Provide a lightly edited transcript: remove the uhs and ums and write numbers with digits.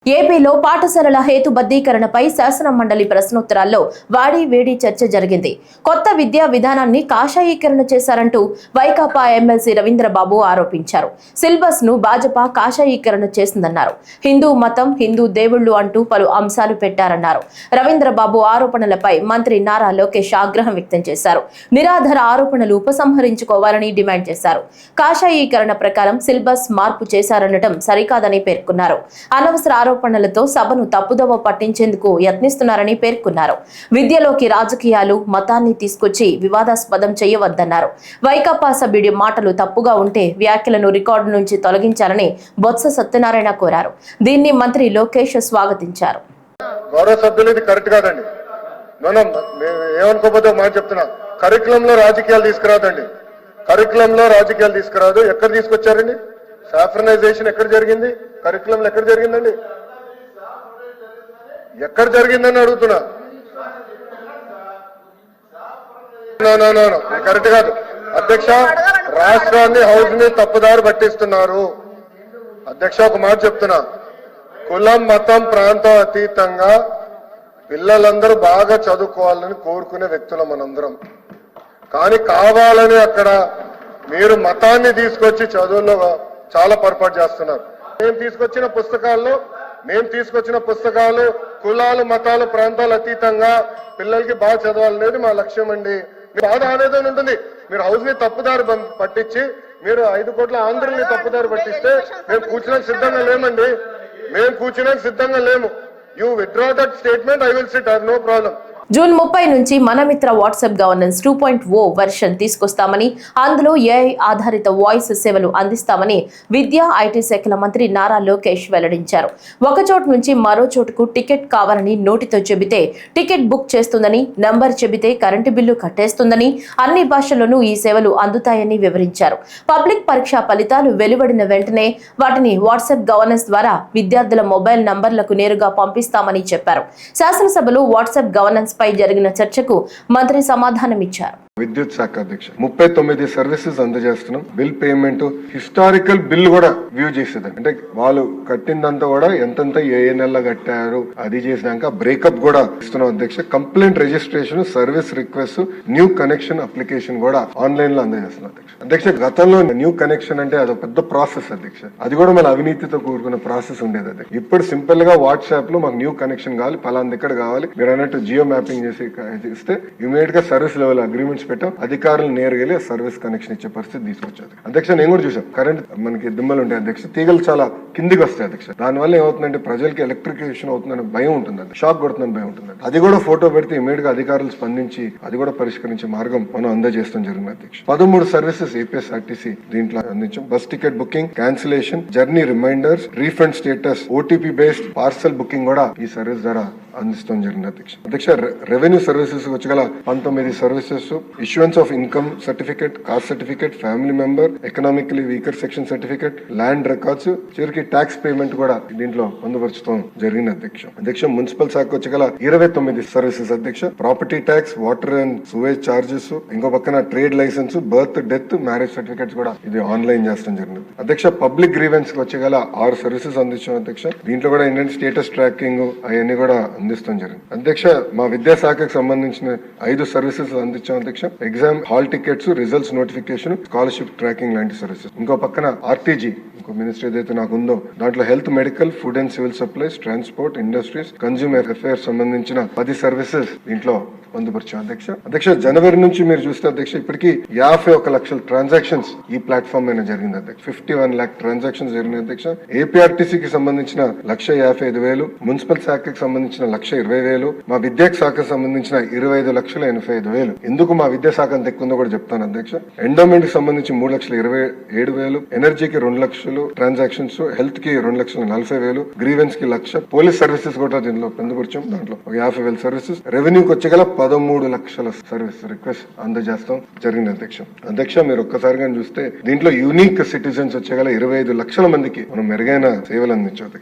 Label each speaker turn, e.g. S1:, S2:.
S1: ఏపీలో పాఠశాలల హేతుబద్ధీకరణపై శాసన మండలి ప్రశ్నోత్తరాల్లో వాడి వేడి చర్చ జరిగింది. కొత్త విద్యా విధానాన్ని కాషాయీకరణ చేశారంటూ వైకాపా ఎమ్మెల్సీ రవీంద్రబాబు ఆరోపించారు. సిలబస్ ను భాజపా కాషాయీకరణ చేసిందన్నారు. హిందూ మతం, హిందూ దేవుళ్లు అంటూ పలు అంశాలు పెట్టారన్నారు. రవీంద్రబాబు ఆరోపణలపై మంత్రి నారా లోకేష్ ఆగ్రహం వ్యక్తం చేశారు. నిరాధార ఆరోపణలు ఉపసంహరించుకోవాలని డిమాండ్ చేశారు. కాషాయీకరణ ప్రకారం సిలబస్ మార్పు చేశారనడం సరికాదని పేర్కొన్నారు. అనవసర ఆరోపణలతో సభను తప్పుదోవ పట్టించేందుకు యత్నిస్తున్నారని పేర్కొన్నారు. విద్యలోకి రాజకీయాలు, మతాన్ని తీసుకొచ్చి వివాదాస్పదం చేయవద్దన్నారు. వైకాపా సభ్యుడి మాటలు తప్పుగా ఉంటే వ్యాఖ్యలను రికార్డు నుంచి తొలగించాలని బొత్స సత్యనారాయణ కోరారు. దీన్ని మంత్రి లోకేష్ స్వాగతించారు.
S2: గౌరవ సభ్యులు, ఇది కరెక్ట్ కాదండి. మనం ఏమనుకోకపోతే మాట చెప్తున్నా, కరికులంలో రాజకీయాలు తీసుకురాదండి. కరికులంలో రాజకీయాలు తీసుకురాదు. ఎక్కడ తీసుకొచ్చారండి? సాఫ్రనైజేషన్ ఎక్కడ జరిగింది? కరికులంలో ఎక్కడ జరిగిందండి? ఎక్కడ జరిగిందని అడుగుతున్నా. కరెక్ట్ కాదు అధ్యక్ష. రాష్ట్రాన్ని, హౌస్ ని తప్పుదారి పట్టిస్తున్నారు అధ్యక్ష. ఒక మాట చెప్తున్నా, కులం, మతం, ప్రాంతం అతీతంగా పిల్లలందరూ బాగా చదువుకోవాలని కోరుకునే వ్యక్తులు మనందరం. కానీ కావాలని అక్కడ మీరు మతాన్ని తీసుకొచ్చి చదువుల్లో చాలా పొరపాటు చేస్తున్నారు. మేము తీసుకొచ్చిన పుస్తకాలు కులాలు, మతాలు, ప్రాంతాలు అతీతంగా పిల్లలకి బాగా చదవాలనేది మా లక్ష్యం అండి. మీ బాధ ఆవేదన ఉంటుంది. మీరు హౌస్ ని తప్పుదారి పట్టించి మీరు 5 కోట్ల ఆంధ్రుల్ని తప్పుదారి పట్టిస్తే మేము కూర్చున్నాక సిద్ధంగా లేమండి. You withdraw that statement. I will sit. I have no problem.
S1: June 30 నుంచి మనమిత్ర వాట్సాప్ గవర్నెన్స్ 2.0 వెర్షన్ తీసుకొస్తామని, అందులో ఏఐ ఆధారిత వాయిస్ సేవలు అందిస్తామని విద్యా, ఐటీ శాఖల మంత్రి నారా లోకేష్ వెల్లడించారు. ఒక చోటు నుంచి మరో చోటుకు టికెట్ కావాలని నోటితో చెబితే టికెట్ బుక్ చేస్తుందని, నంబర్ చెబితే కరెంటు బిల్లు కట్టేస్తుందని, అన్ని భాషల్లోనూ ఈ సేవలు అందుతాయని వివరించారు. పబ్లిక్ పరీక్ష ఫలితాలు వెలువడిన వెంటనే వాటిని వాట్సాప్ గవర్నెన్స్ ద్వారా విద్యార్థుల మొబైల్ నంబర్లకు నేరుగా పంపిస్తామని చెప్పారు. శాసనసభలో వాట్సాప్ గవర్నెన్స్ పై జరిగిన చర్చకు మంత్రి సమాధానమిచ్చారు.
S2: విద్యుత్ శాఖ అధ్యక్ష 39 సర్వీసెస్ అందజేస్తున్నాం. బిల్ పేమెంట్, హిస్టారికల్ బిల్ కూడా వ్యూ చేసేది. అంటే వాళ్ళు కట్టిందంతా కూడా ఎంతంత ఏ నెలలో కట్టారు అది చేసినాక బ్రేకప్ కూడా ఇస్తున్నాం అధ్యక్ష. Complaint registration, service request, new connection application కూడా ఆన్లైన్ లో అందజేస్తున్నాం అధ్యక్ష. గతంలో న్యూ కనెక్షన్ అంటే అది పెద్ద ప్రాసెస్ అధ్యక్ష. అది కూడా మన అవినీతితో కూడుకున్న ప్రాసెస్ ఉండేది అధ్యక్ష. ఇప్పుడు సింపుల్ గా వాట్సాప్ లో మాకు న్యూ కనెక్షన్ కావాలి, పలానా దగ్గర కావాలి, మీరు అన్నట్టు జియో మ్యాపింగ్ చేసి ఇస్తే ఇమీడియట్ గా సర్వీస్ లెవెల్ అగ్రిమెంట్స్ పెట్టాం. అధికారులు నేరుగా సర్వీస్ కనెక్షన్ ఇచ్చే పరిస్థితి తీసుకొచ్చారు అధ్యక్ష. నేను కూడా చూసాం, కరెంట్ మనకి దిమ్మలు ఉంటాయి అధ్యక్ష, తీగలు చాలా కిందికి వస్తాయి అధ్యక్ష. దానివల్ల ఏమవుతుందంటే ప్రజలకి ఎలక్ట్రిఫికేషన్ అవుతుందని భయం ఉంటుంది, షాక్ కొడుతుందని భయం ఉంటుంది. అది కూడా ఫోటో పెడితే ఇమీడియట్ గా అధికారులు స్పందించి అది కూడా పరిష్కరించే మార్గం మనం అందజేస్తాం జరిగింది అధ్యక్ష. 13 సర్వీసెస్ ఏపీఎస్ఆర్టీసీ దీంట్లో అందించాం. Bus ticket booking, cancellation, journey reminders, refund status, OTP based parcel booking కూడా ఈ సర్వీస్ ద్వారా అందిస్తాం జరిగింది అధ్యక్ష. రెవెన్యూ సర్వీసెస్ వచ్చగల 19 services, issuance of income certificate, caste certificate, family member, economically weaker section certificate, land records, చివరికి ట్యాక్స్ పేమెంట్ కూడా దీంట్లో పొందుపరచడం జరిగింది అధ్యక్ష. మున్సిపల్ శాఖ వచ్చగల 29 సర్వీసెస్ అధ్యక్ష. Property tax, water and sewage charges, ఇంకో పక్కన trade licence, birth, death, marriage certificates కూడా ఇది ఆన్లైన్ చేస్తాం జరిగింది అధ్యక్ష. పబ్లిక్ గ్రీవెన్స్ కి వచ్చగల 6 సర్వీసెస్ అందించాం అధ్యక్ష. దీంట్లో కూడా ఏంటంటే స్టేటస్ ట్రాకింగ్ అవన్నీ కూడా అందిస్తాం జరిగింది అధ్యక్ష. మా విద్యాశాఖకు సంబంధించిన 5 సర్వీసెస్ అందించాం అధ్యక్ష. Exam hall tickets, results notification, scholarship tracking లాంటి సర్వీసెస్. ఇంకో పక్కన ఆర్టీజీ, ఇంకో మినిస్ట్రీ ఏదైతే నాకు ఉందో దాంట్లో health, medical, food and civil supplies, transport, industries, consumer affairs సంబంధించిన 10 సర్వీసెస్ దీంట్లో పొందుపరిచాం అధ్యక్ష. జనవరి నుంచి మీరు చూస్తే అధ్యక్ష ఇప్పటికీ 51 లక్షల ట్రాన్సాక్షన్స్ ఈ ప్లాట్ఫామ్ మీద జరిగింది అధ్యక్ష. 51 lakh ట్రాన్సాక్షన్స్ జరిగినాయి అధ్యక్ష. ఏపీఆర్టీసీకి సంబంధించిన 1,55,000, మున్సిపల్ శాఖకి సంబంధించిన 1,20,000, మా విద్యా శాఖకు సంబంధించిన 25,85,000. ఎందుకు మా విద్యా శాఖ అంత ఎక్కువ ఉందో కూడా చెప్తాను అధ్యక్ష. ఎండోమెంట్ కి సంబంధించి 3,27,000, ఎనర్జీకి 2 లక్షలు ట్రాన్సాక్షన్స్, హెల్త్ కి 2,40,000, గ్రీవెన్స్ కి 1,00,000, పోలీస్ సర్వీసెస్ కూడా దీనిలో పొందుపరిచాం. దాంట్లో 50,000 సర్వీసెస్. రెవెన్యూకి వచ్చగల 13 లక్షల సర్వీస్ రిక్వెస్ట్ అందజేస్తాం జరిగింది అధ్యక్ష. మీరు ఒక్కసారిగా చూస్తే దీంట్లో యూనిక్ సిటిజన్స్ వచ్చేగల 25 లక్షల మందికి మనం మెరుగైన సేవలు అందించాం.